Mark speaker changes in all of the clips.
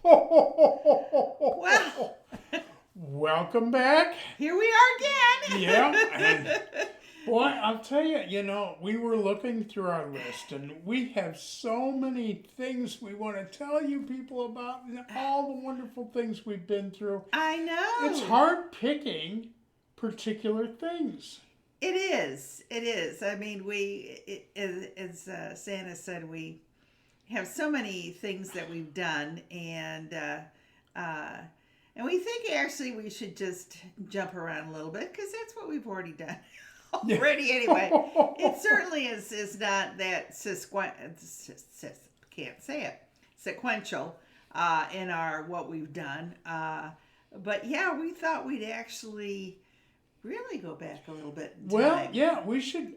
Speaker 1: Well,
Speaker 2: Welcome back.
Speaker 1: here we are again.
Speaker 2: Yeah, and boy, I'll tell you, we were looking through our list and we have so many things we want to tell you people about and all the wonderful things we've been through.
Speaker 1: I know.
Speaker 2: It's hard picking particular things.
Speaker 1: It is. It is. I mean, as Santa said, we have so many things that we've done, and we think actually we should just jump around a little bit because that's what we've already done already anyway. It certainly is not that can't say it, sequential in our what we've done. But yeah, we thought we'd actually really go back a little bit in
Speaker 2: Well,
Speaker 1: time.
Speaker 2: yeah, we should,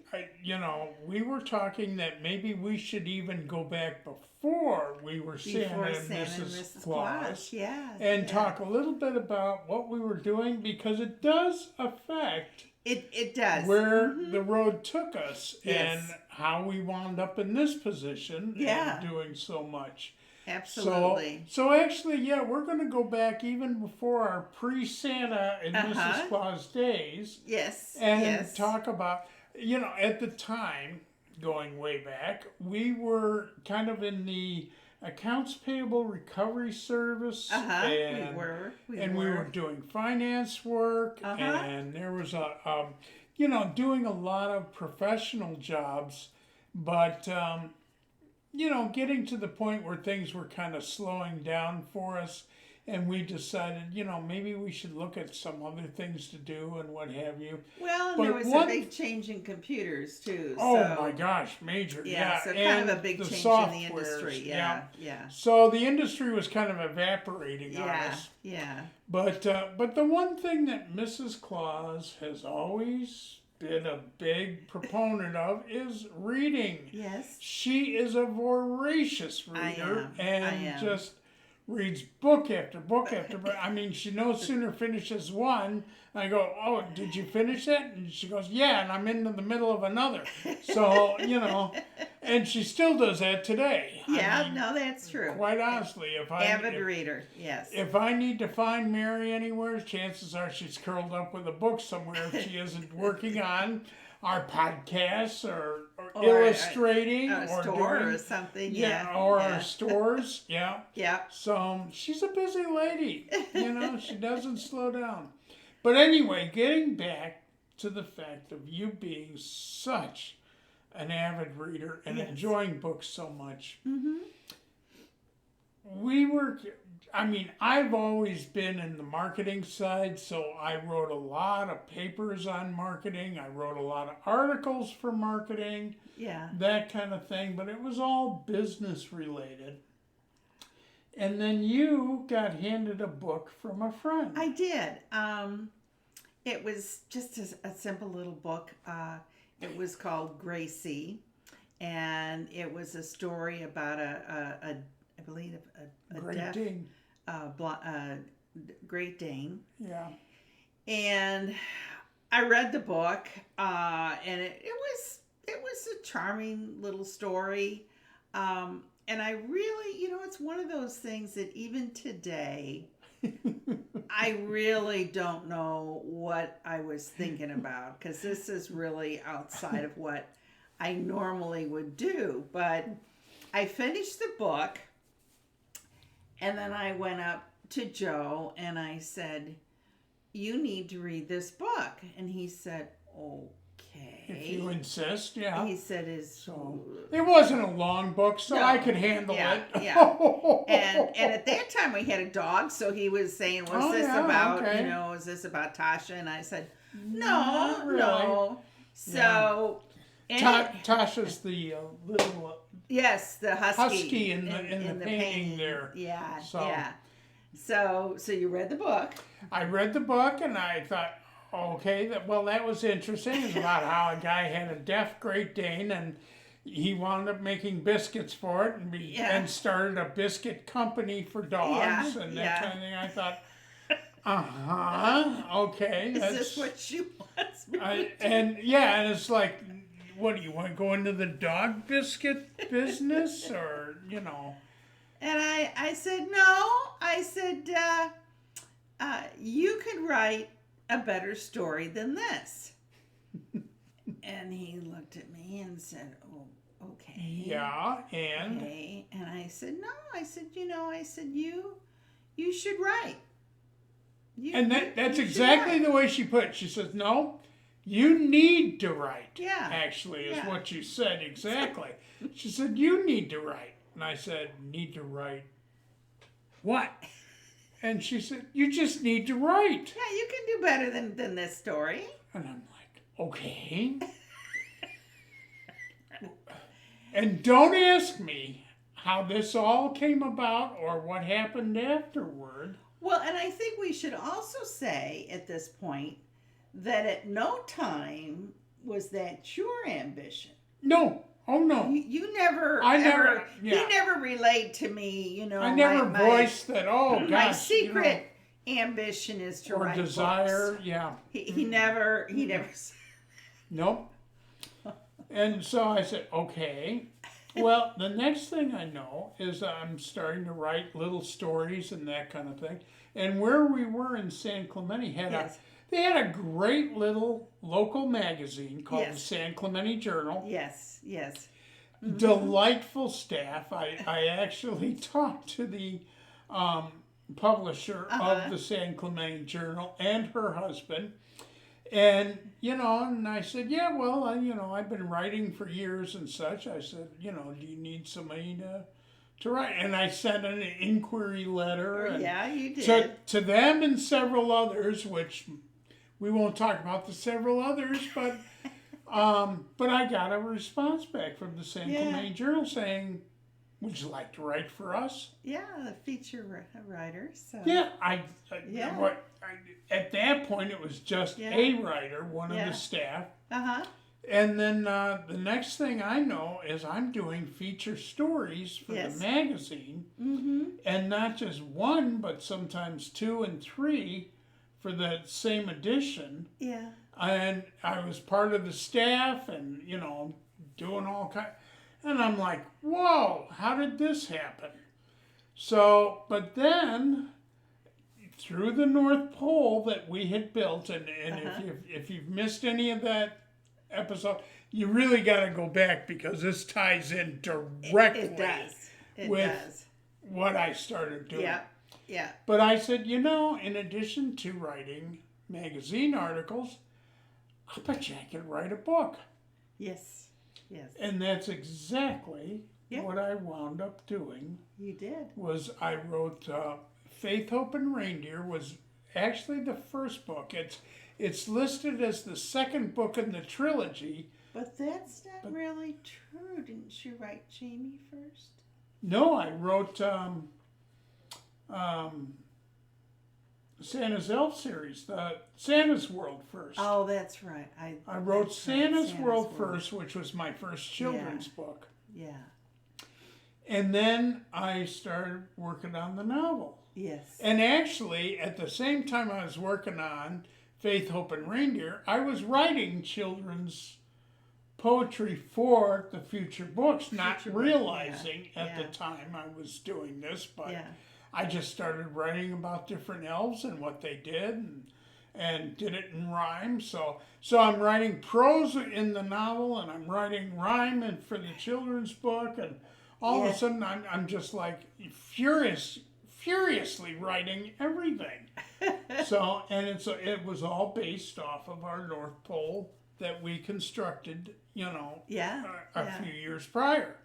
Speaker 2: we were talking that maybe we should even go back before we were Santa
Speaker 1: Before
Speaker 2: and
Speaker 1: Santa and
Speaker 2: Mrs.
Speaker 1: Mrs.
Speaker 2: Claus.
Speaker 1: Yeah.
Speaker 2: And
Speaker 1: yeah.
Speaker 2: talk a little bit about what we were doing because it does affect
Speaker 1: It does.
Speaker 2: where the road took us
Speaker 1: Yes.
Speaker 2: and how we wound up in this position
Speaker 1: Yeah.
Speaker 2: and doing so much.
Speaker 1: Absolutely.
Speaker 2: So actually, yeah, we're going to go back even before our pre-Santa and Mrs. Claus days
Speaker 1: Yes.
Speaker 2: and
Speaker 1: yes.
Speaker 2: talk about, at the time, going way back, we were kind of in the accounts payable recovery service. And we were doing finance work, and there was doing a lot of professional jobs, but getting to the point where things were kind of slowing down for us, and we decided, maybe we should look at some other things to do and what have you.
Speaker 1: Well, and
Speaker 2: But
Speaker 1: there was a big change in computers too.
Speaker 2: Oh my gosh, major.
Speaker 1: Yeah, so
Speaker 2: and
Speaker 1: kind of a big
Speaker 2: the
Speaker 1: change
Speaker 2: softwares,
Speaker 1: in the industry. Yeah.
Speaker 2: So the industry was kind of evaporating on
Speaker 1: Yeah.
Speaker 2: us.
Speaker 1: Yeah.
Speaker 2: But the one thing that Mrs. Claus has always been a big proponent of is reading.
Speaker 1: Yes.
Speaker 2: She is a voracious reader
Speaker 1: I
Speaker 2: and
Speaker 1: am.
Speaker 2: just reads book after book after book. I mean, she no sooner finishes one, I go, "Oh, did you finish it?" And she goes, "Yeah," and I'm into the middle of another. So, and she still does that today.
Speaker 1: Yeah,
Speaker 2: I mean,
Speaker 1: no, that's true.
Speaker 2: Quite honestly,
Speaker 1: Avid reader, yes.
Speaker 2: if I need to find Mary anywhere, chances are she's curled up with a book somewhere if she isn't working on our podcasts or illustrating
Speaker 1: a
Speaker 2: or
Speaker 1: store
Speaker 2: doing,
Speaker 1: or something.
Speaker 2: or our stores. Yeah.
Speaker 1: Yeah.
Speaker 2: So she's a busy lady. She doesn't slow down. But anyway, getting back to the fact of you being such an avid reader and enjoying books so much. I've always been in the marketing side, so I wrote a lot of papers on marketing. I wrote a lot of articles for marketing, that kind of thing, but it was all business related. And then you got handed a book from a friend.
Speaker 1: I did. It was just a simple little book. It was called Gracie, and it was a story about I believe a
Speaker 2: Great
Speaker 1: deaf
Speaker 2: Dane.
Speaker 1: Great Dane.
Speaker 2: Yeah.
Speaker 1: And I read the book, and it was a charming little story. And I really, it's one of those things that even today, I really don't know what I was thinking about because this is really outside of what I normally would do. But I finished the book, and then I went up to Joe and I said, "You need to read this book." And he said, "Okay."
Speaker 2: If you insist, yeah.
Speaker 1: He said,
Speaker 2: So it wasn't a long book, so
Speaker 1: No.
Speaker 2: I could handle it.
Speaker 1: Yeah. And at that time we had a dog, so he was saying, "Was this about is this about Tasha?" And I said, "No,
Speaker 2: Not really."
Speaker 1: no." So
Speaker 2: Tasha's the little
Speaker 1: yes, the husky
Speaker 2: in the painting there.
Speaker 1: Yeah,
Speaker 2: So-
Speaker 1: yeah. So you read the book.
Speaker 2: I read the book and I thought, okay, that was interesting. It's about how a guy had a deaf Great Dane and he wound up making biscuits for it and started a biscuit company for dogs and that kind of thing. I thought, okay.
Speaker 1: Is this what she wants me to do?
Speaker 2: And it's like, what do you want to go into the dog biscuit business or,
Speaker 1: And I said, no. I said, you could write a better story than this. And he looked at me and said, oh, okay.
Speaker 2: Yeah, and?
Speaker 1: Okay. And I said, no. I said, you should write.
Speaker 2: That's exactly the way she put it. She says, no, you need to write.
Speaker 1: Yeah.
Speaker 2: Actually, is what you said exactly. She said, you need to write. And I said, need to write what? And she said, you just need to write.
Speaker 1: Yeah, you can do better than this story.
Speaker 2: And I'm like, okay. And don't ask me how this all came about or what happened afterward.
Speaker 1: Well, and I think we should also say at this point that at no time was that your ambition.
Speaker 2: No. Oh no.
Speaker 1: You never. He never relayed to me.
Speaker 2: I never voiced that. Oh gosh.
Speaker 1: My secret ambition is to write
Speaker 2: desire.
Speaker 1: Books.
Speaker 2: Yeah.
Speaker 1: He never.
Speaker 2: Nope. And so I said, okay. Well, the next thing I know is I'm starting to write little stories and that kind of thing. And where we were in San Clemente they had a great little local magazine called the San Clemente Journal.
Speaker 1: Yes.
Speaker 2: Mm-hmm. Delightful staff. I actually talked to the publisher of the San Clemente Journal and her husband. And, and I said, yeah, well, I've been writing for years and such. I said, do you need somebody to write? And I sent an inquiry letter.
Speaker 1: You did.
Speaker 2: To them and several others, which we won't talk about the several others, but I got a response back from the San Clemente Journal saying, would you like to write for us?
Speaker 1: Yeah, a feature writer. So.
Speaker 2: Yeah, at that point it was just a writer, one of the staff. And then the next thing I know is I'm doing feature stories for the magazine, and not just one, but sometimes 2 and 3 for the same edition.
Speaker 1: Yeah.
Speaker 2: And I was part of the staff, and doing all kind. And I'm like, whoa, how did this happen? So, but then, through the North Pole that we had built, and if you've missed any of that episode, you really got to go back because this ties in directly with what I started doing.
Speaker 1: Yeah.
Speaker 2: But I said, in addition to writing magazine articles, I bet you I could write a book.
Speaker 1: Yes.
Speaker 2: And that's exactly what I wound up doing.
Speaker 1: You did.
Speaker 2: Was I wrote Faith, Hope, and Reindeer was actually the first book. It's listed as the second book in the trilogy.
Speaker 1: But that's not really true. Didn't you write Jamie first?
Speaker 2: No, I wrote Santa's Elf series, the Santa's World first.
Speaker 1: Oh, that's right.
Speaker 2: I wrote Santa's World first, which was my first children's book.
Speaker 1: Yeah.
Speaker 2: And then I started working on the novel.
Speaker 1: Yes.
Speaker 2: And actually, at the same time I was working on Faith, Hope, and Reindeer, I was writing children's poetry for the future books, not realizing at the time I was doing this, but I just started writing about different elves and what they did and did it in rhyme. So I'm writing prose in the novel and I'm writing rhyme for the children's book, and all of a sudden I'm just like furiously writing everything. It was all based off of our North Pole that we constructed, a few years prior.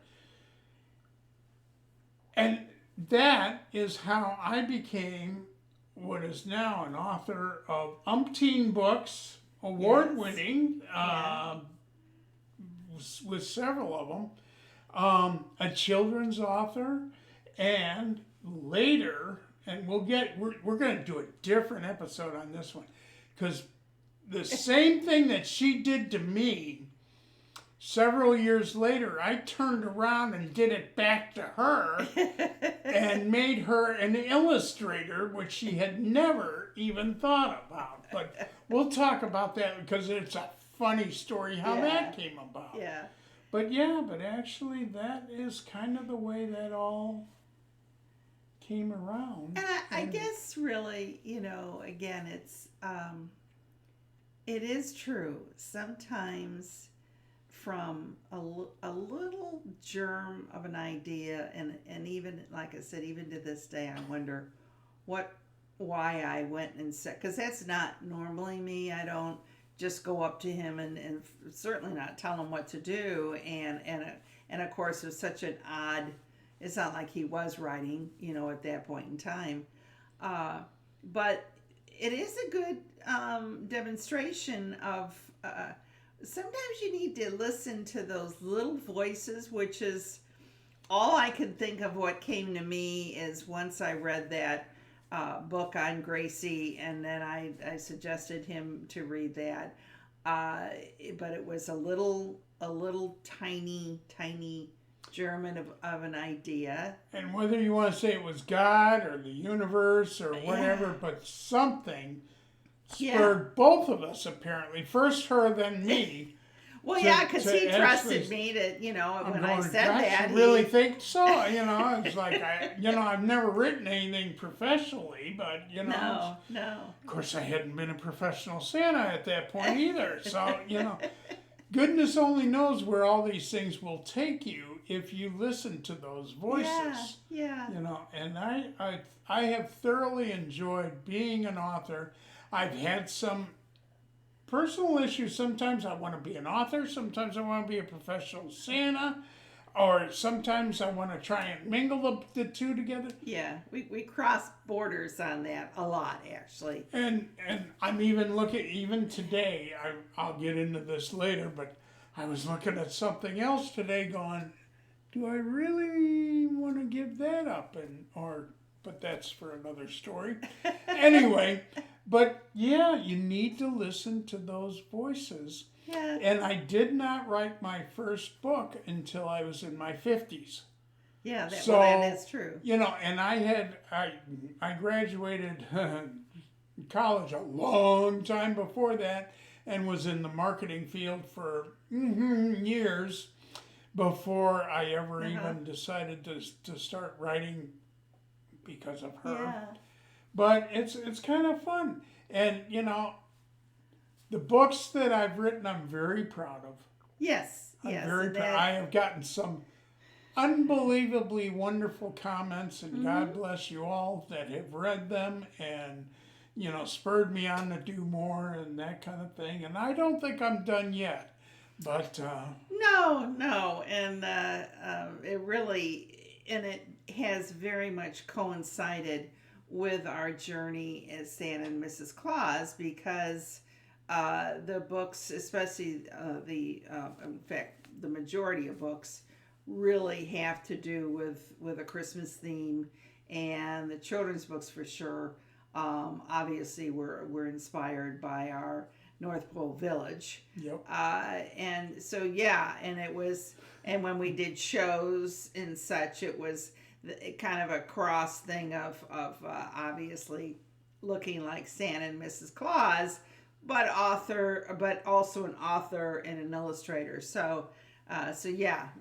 Speaker 2: And that is how I became what is now an author of umpteen books, award-winning, with several of them, a children's author, and later, and we're going to do a different episode on this one, because the same thing that she did to me, several years later, I turned around and did it back to her and made her an illustrator, which she had never even thought about. But we'll talk about that because it's a funny story how that came about.
Speaker 1: Yeah.
Speaker 2: But actually that is kind of the way that all came around.
Speaker 1: And I guess really, again, it is true. Sometimes from a little germ of an idea, and even, like I said, even to this day, I wonder why I went and said, because that's not normally me. I don't just go up to him and certainly not tell him what to do. And of course, it was such an odd, it's not like he was writing, at that point in time. But it is a good demonstration of sometimes you need to listen to those little voices, which is all I can think of. What came to me is once I read that book on Gracie, and then I suggested him to read that. But it was a little tiny German of an idea.
Speaker 2: And whether you want to say it was God or the universe or whatever, but something spurred both of us, apparently. First her, then me.
Speaker 1: Well, because he trusted me to, when I said that.
Speaker 2: You really think so? It's like, I've never written anything professionally, but,
Speaker 1: No.
Speaker 2: Of course, I hadn't been a professional Santa at that point either. So, goodness only knows where all these things will take you if you listen to those voices.
Speaker 1: Yeah.
Speaker 2: And I have thoroughly enjoyed being an author. I've had some personal issues. Sometimes I want to be an author. Sometimes I want to be a professional Santa. Or sometimes I want to try and mingle the two together.
Speaker 1: Yeah, we cross borders on that a lot, actually.
Speaker 2: And I'm even looking, even today, I'll get into this later, but I was looking at something else today going, do I really want to give that up? But that's for another story. Anyway, but yeah, you need to listen to those voices.
Speaker 1: Yeah.
Speaker 2: And I did not write my first book until I was in my 50s.
Speaker 1: Yeah, that is true.
Speaker 2: And I graduated college a long time before that and was in the marketing field for years before I ever even decided to start writing because of her.
Speaker 1: Yeah.
Speaker 2: But it's kind of fun. And, the books that I've written, I'm very proud of.
Speaker 1: Yes.
Speaker 2: I'm very proud. I have gotten some unbelievably wonderful comments, and God bless you all that have read them and, spurred me on to do more and that kind of thing. And I don't think I'm done yet. But
Speaker 1: no, and it really, and it has very much coincided with our journey as Santa and Mrs. Claus, because the books, especially in fact, the majority of books really have to do with a Christmas theme, and the children's books for sure. Obviously, were inspired by our North Pole Village.
Speaker 2: Yep.
Speaker 1: And so and when we did shows and such, it was kind of a cross thing of obviously looking like Santa and Mrs. Claus, but also an author and an illustrator. So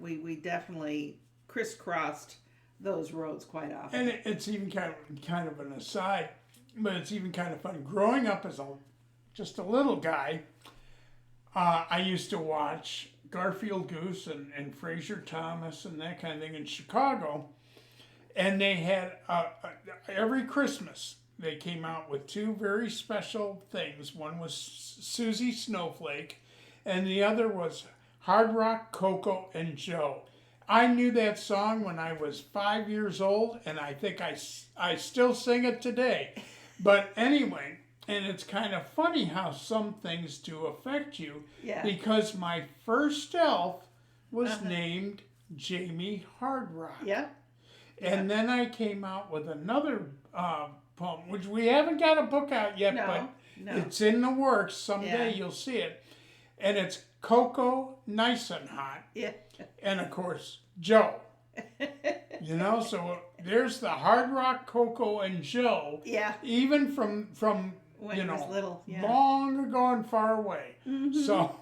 Speaker 1: we definitely crisscrossed those roads quite often.
Speaker 2: And it's even kind of an aside, but it's even kind of fun. Growing up as just a little guy, I used to watch Garfield Goose and Fraser Thomas and that kind of thing in Chicago. And they had, every Christmas, they came out with two very special things. One was Susie Snowflake, and the other was Hard Rock, Coco, and Joe. I knew that song when I was 5 years old, and I think I still sing it today. But anyway, and it's kind of funny how some things do affect you.
Speaker 1: Yeah.
Speaker 2: Because my first elf was named Jamie Hard Rock.
Speaker 1: Yeah.
Speaker 2: And then I came out with another poem, which we haven't got a book out yet, but it's in the works. Someday you'll see it. and it's Cocoa Nice and Hot.
Speaker 1: Yeah.
Speaker 2: And of course, Joe. So there's the Hard Rock Cocoa and Joe.
Speaker 1: Yeah.
Speaker 2: Even from
Speaker 1: when he was little, yeah.
Speaker 2: long ago and far away.
Speaker 1: Mm-hmm.
Speaker 2: So,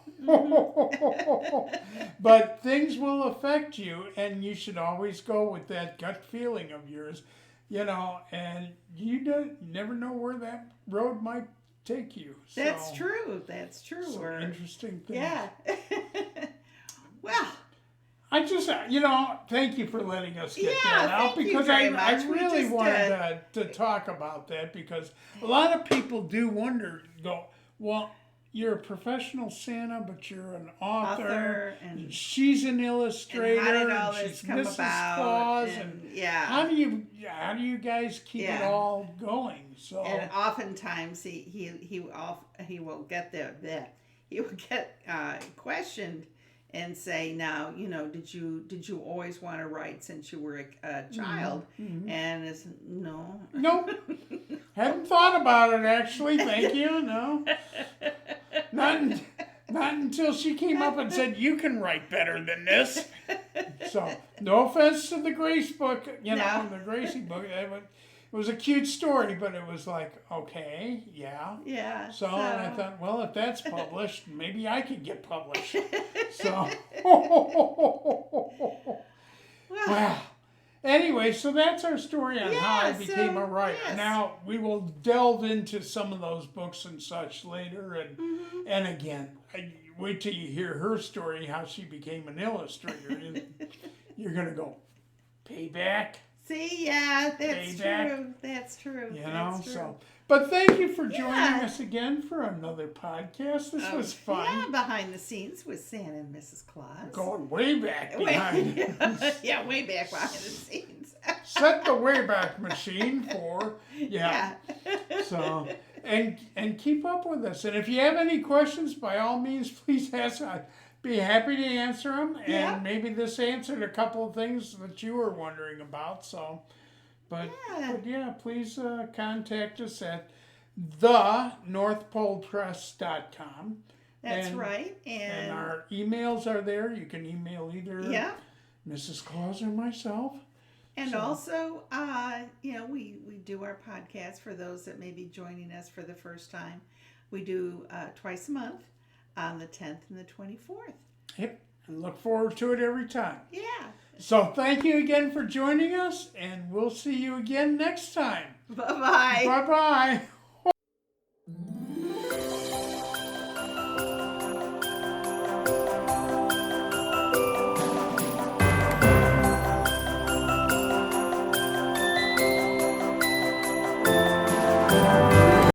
Speaker 2: but things will affect you, and you should always go with that gut feeling of yours, and you never know where that road might take you. So,
Speaker 1: that's true. That's true.
Speaker 2: Some interesting things.
Speaker 1: Yeah. Well.
Speaker 2: I just, thank you for letting us get that out, because I really wanted to talk about that, because a lot of people do wonder, go, well, you're a professional Santa, but you're an author and she's an illustrator,
Speaker 1: and how did all this
Speaker 2: she's
Speaker 1: come
Speaker 2: Mrs.
Speaker 1: about?
Speaker 2: Claus,
Speaker 1: and yeah.
Speaker 2: How do you guys keep it all going? So,
Speaker 1: and oftentimes he will get he will get questioned and say, now, did you always want to write since you were a child?
Speaker 2: Mm-hmm.
Speaker 1: And it's no.
Speaker 2: Nope. Hadn't thought about it, actually. Thank you. No. Not until she came up and said, you can write better than this. So, no offense to the Grace book, the Gracie book. It was a cute story, but it was like, okay, yeah.
Speaker 1: Yeah.
Speaker 2: So, and I thought, well, if that's published, maybe I could get published. So, well, anyway, so that's our story on how I became a writer. Yes. Now, we will delve into some of those books and such later. And again, wait till you hear her story, how she became an illustrator. You're going to go, payback?
Speaker 1: See, yeah, that's true. That's true. That's true.
Speaker 2: So, but thank you for joining us again for another podcast. This was fun.
Speaker 1: Yeah, behind the scenes with Santa and Mrs. Claus.
Speaker 2: Going way back behind.
Speaker 1: Yeah, way back behind the scenes.
Speaker 2: Set the Wayback Machine for So, and keep up with us. And if you have any questions, by all means, please ask. I'd be happy to answer them. And maybe this answered a couple of things that you were wondering about. So, but please contact us at thenorthpolepress.com.
Speaker 1: That's right.
Speaker 2: And our emails are there. You can email either Mrs. Claus or myself.
Speaker 1: And also, we do our podcast for those that may be joining us for the first time. We do twice a month on the 10th and the 24th.
Speaker 2: Yep, and look forward to it every time.
Speaker 1: Yeah.
Speaker 2: So thank you again for joining us, and we'll see you again next time.
Speaker 1: Bye-bye.
Speaker 2: Bye-bye.